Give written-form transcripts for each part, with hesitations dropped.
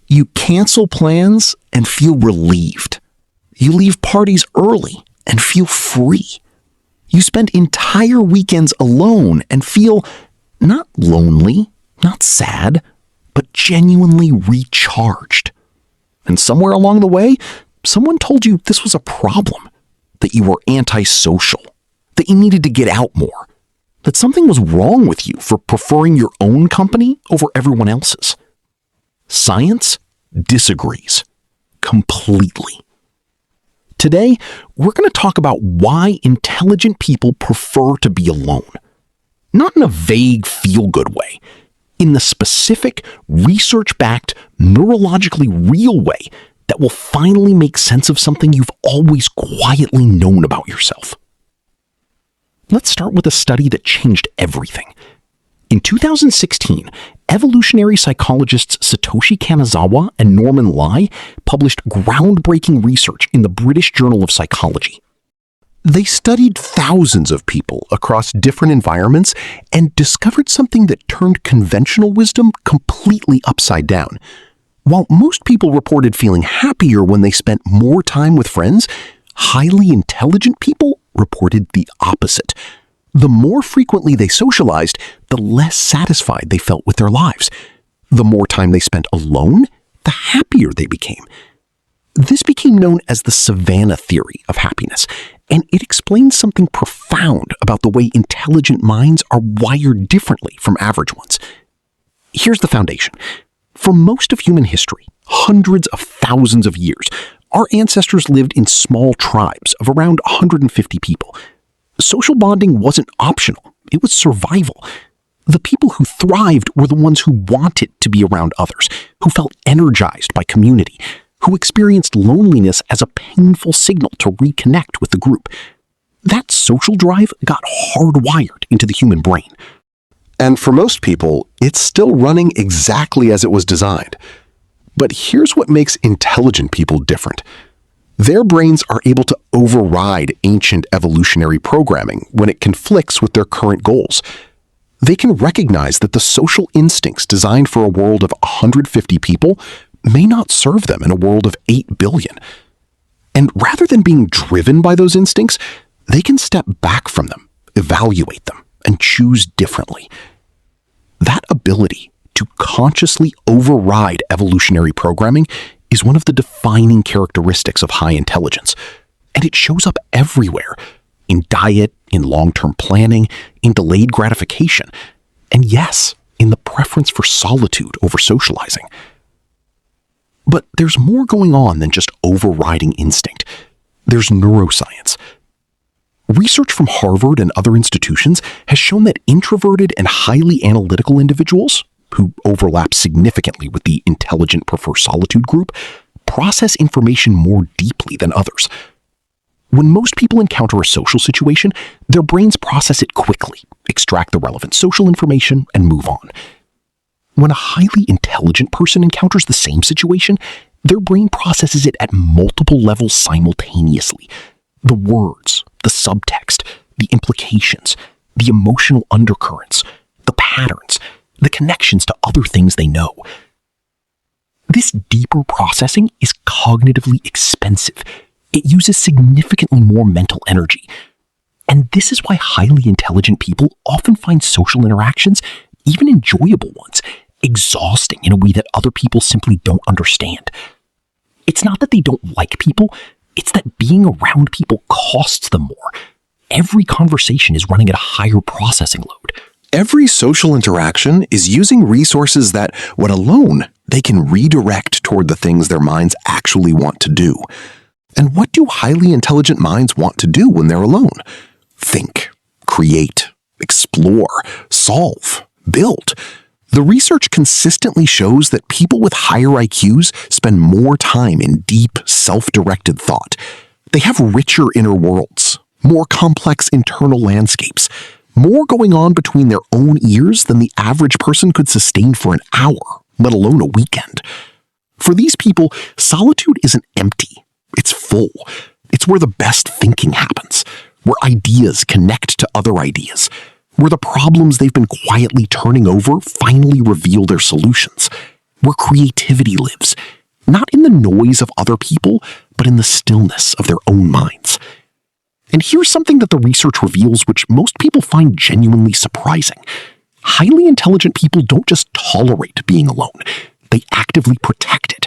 You cancel plans and feel relieved. You leave parties early and feel free. You spend entire weekends alone and feel not lonely, not sad, but genuinely recharged. And somewhere along the way, someone told you this was a problem, that you were antisocial, that you needed to get out more, that something was wrong with you for preferring your own company over everyone else's. Science disagrees completely. Today, we're going to talk about why intelligent people prefer to be alone. Not in a vague feel-good way, in the specific, research-backed, neurologically real way that will finally make sense of something you've always quietly known about yourself. Let's start with a study that changed everything. In 2016, evolutionary psychologists Satoshi Kanazawa and Norman Lai published groundbreaking research in the British Journal of Psychology. They studied thousands of people across different environments and discovered something that turned conventional wisdom completely upside down. While most people reported feeling happier when they spent more time with friends, highly intelligent people reported the opposite. The more frequently they socialized, the less satisfied they felt with their lives. The more time they spent alone, the happier they became. This became known as the Savanna Theory of happiness, and it explains something profound about the way intelligent minds are wired differently from average ones. Here's the foundation. For most of human history, hundreds of thousands of years, our ancestors lived in small tribes of around 150 people. Social bonding wasn't optional, it was survival. The people who thrived were the ones who wanted to be around others, who felt energized by community, who experienced loneliness as a painful signal to reconnect with the group. That social drive got hardwired into the human brain. And for most people, it's still running exactly as it was designed. But here's what makes intelligent people different. Their brains are able to override ancient evolutionary programming when it conflicts with their current goals. They can recognize that the social instincts designed for a world of 150 people may not serve them in a world of 8 billion. And rather than being driven by those instincts, they can step back from them, evaluate them, and choose differently. That ability to consciously override evolutionary programming is one of the defining characteristics of high intelligence, and it shows up everywhere, in diet, in long-term planning, in delayed gratification, and yes, in the preference for solitude over socializing. But there's more going on than just overriding instinct. There's neuroscience. Research from Harvard and other institutions has shown that introverted and highly analytical individuals, who overlap significantly with the intelligent prefer solitude group, process information more deeply than others. When most people encounter a social situation, their brains process it quickly, extract the relevant social information, and move on. When a highly intelligent person encounters the same situation, their brain processes it at multiple levels simultaneously. The words, the subtext, the implications, the emotional undercurrents, the patterns, the connections to other things they know. This deeper processing is cognitively expensive. It uses significantly more mental energy. And this is why highly intelligent people often find social interactions, even enjoyable ones, exhausting in a way that other people simply don't understand. It's not that they don't like people, it's that being around people costs them more. Every conversation is running at a higher processing load. Every social interaction is using resources that, when alone, they can redirect toward the things their minds actually want to do. And what do highly intelligent minds want to do when they're alone? Think, create, explore, solve, build. The research consistently shows that people with higher IQs spend more time in deep, self-directed thought. They have richer inner worlds, more complex internal landscapes, more going on between their own ears than the average person could sustain for an hour, let alone a weekend. For these people, solitude isn't empty, it's full. It's where the best thinking happens, where ideas connect to other ideas, where the problems they've been quietly turning over finally reveal their solutions, where creativity lives, not in the noise of other people, but in the stillness of their own minds. And here's something that the research reveals which most people find genuinely surprising. Highly intelligent people don't just tolerate being alone, they actively protect it.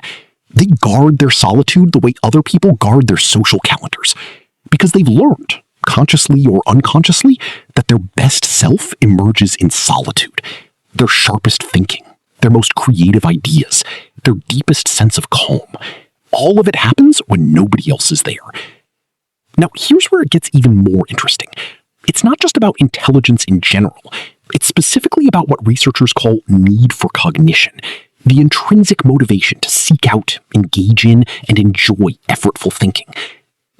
They guard their solitude the way other people guard their social calendars, because they've learned, consciously or unconsciously, that their best self emerges in solitude. Their sharpest thinking, their most creative ideas, their deepest sense of calm. All of it happens when nobody else is there. Now, here's where it gets even more interesting. It's not just about intelligence in general. It's specifically about what researchers call need for cognition, the intrinsic motivation to seek out, engage in, and enjoy effortful thinking.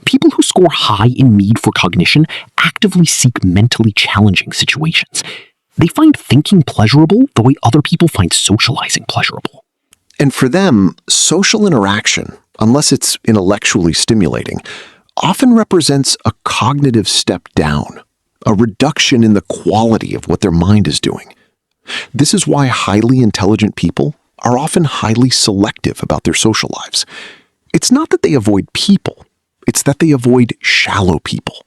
People who score high in need for cognition actively seek mentally challenging situations. They find thinking pleasurable the way other people find socializing pleasurable. And for them, social interaction, unless it's intellectually stimulating, often represents a cognitive step down, a reduction in the quality of what their mind is doing. This is why highly intelligent people are often highly selective about their social lives. It's not that they avoid people, it's that they avoid shallow people.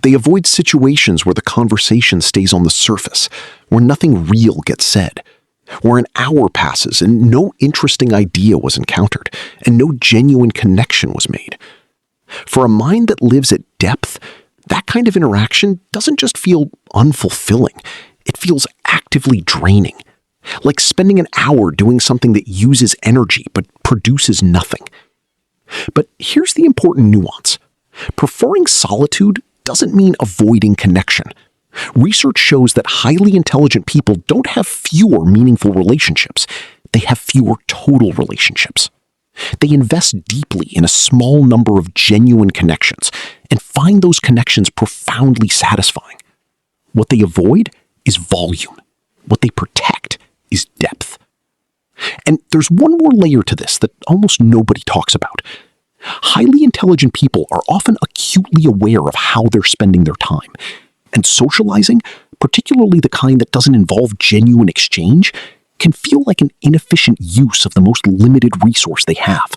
They avoid situations where the conversation stays on the surface, where nothing real gets said, where an hour passes and no interesting idea was encountered, and no genuine connection was made. For a mind that lives at depth, that kind of interaction doesn't just feel unfulfilling, it feels actively draining. Like spending an hour doing something that uses energy but produces nothing. But here's the important nuance. Preferring solitude doesn't mean avoiding connection. Research shows that highly intelligent people don't have fewer meaningful relationships. They have fewer total relationships. They invest deeply in a small number of genuine connections and find those connections profoundly satisfying. What they avoid is volume. What they protect is depth. And there's one more layer to this that almost nobody talks about. Highly intelligent people are often acutely aware of how they're spending their time. And socializing, particularly the kind that doesn't involve genuine exchange, can feel like an inefficient use of the most limited resource they have.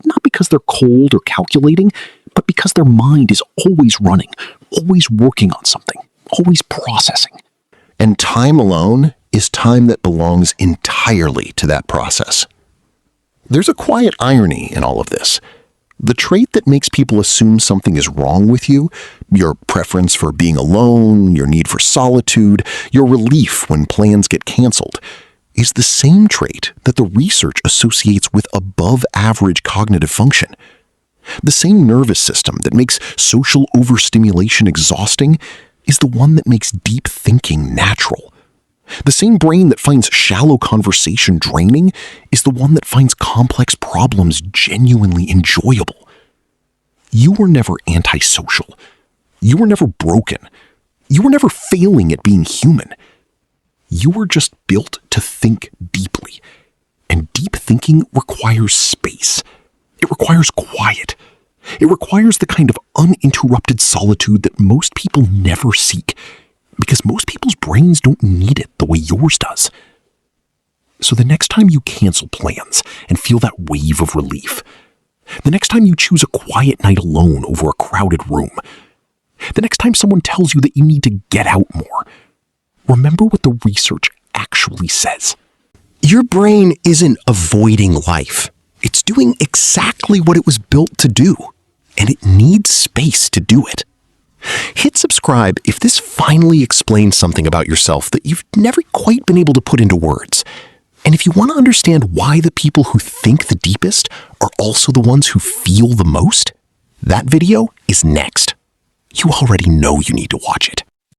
Not because they're cold or calculating, but because their mind is always running, always working on something, always processing. And time alone is time that belongs entirely to that process. There's a quiet irony in all of this. The trait that makes people assume something is wrong with you, your preference for being alone, your need for solitude, your relief when plans get canceled, is the same trait that the research associates with above-average cognitive function. The same nervous system that makes social overstimulation exhausting is the one that makes deep thinking natural. The same brain that finds shallow conversation draining is the one that finds complex problems genuinely enjoyable. You were never antisocial. You were never broken. You were never failing at being human. You were just built to think deeply. And deep thinking requires space. It requires quiet. It requires the kind of uninterrupted solitude that most people never seek, because most people's brains don't need it the way yours does. So the next time you cancel plans and feel that wave of relief, the next time you choose a quiet night alone over a crowded room, the next time someone tells you that you need to get out more, remember what the research actually says. Your brain isn't avoiding life. It's doing exactly what it was built to do, and it needs space to do it. Hit subscribe if this finally explains something about yourself that you've never quite been able to put into words. And if you want to understand why the people who think the deepest are also the ones who feel the most, that video is next. You already know you need to watch it.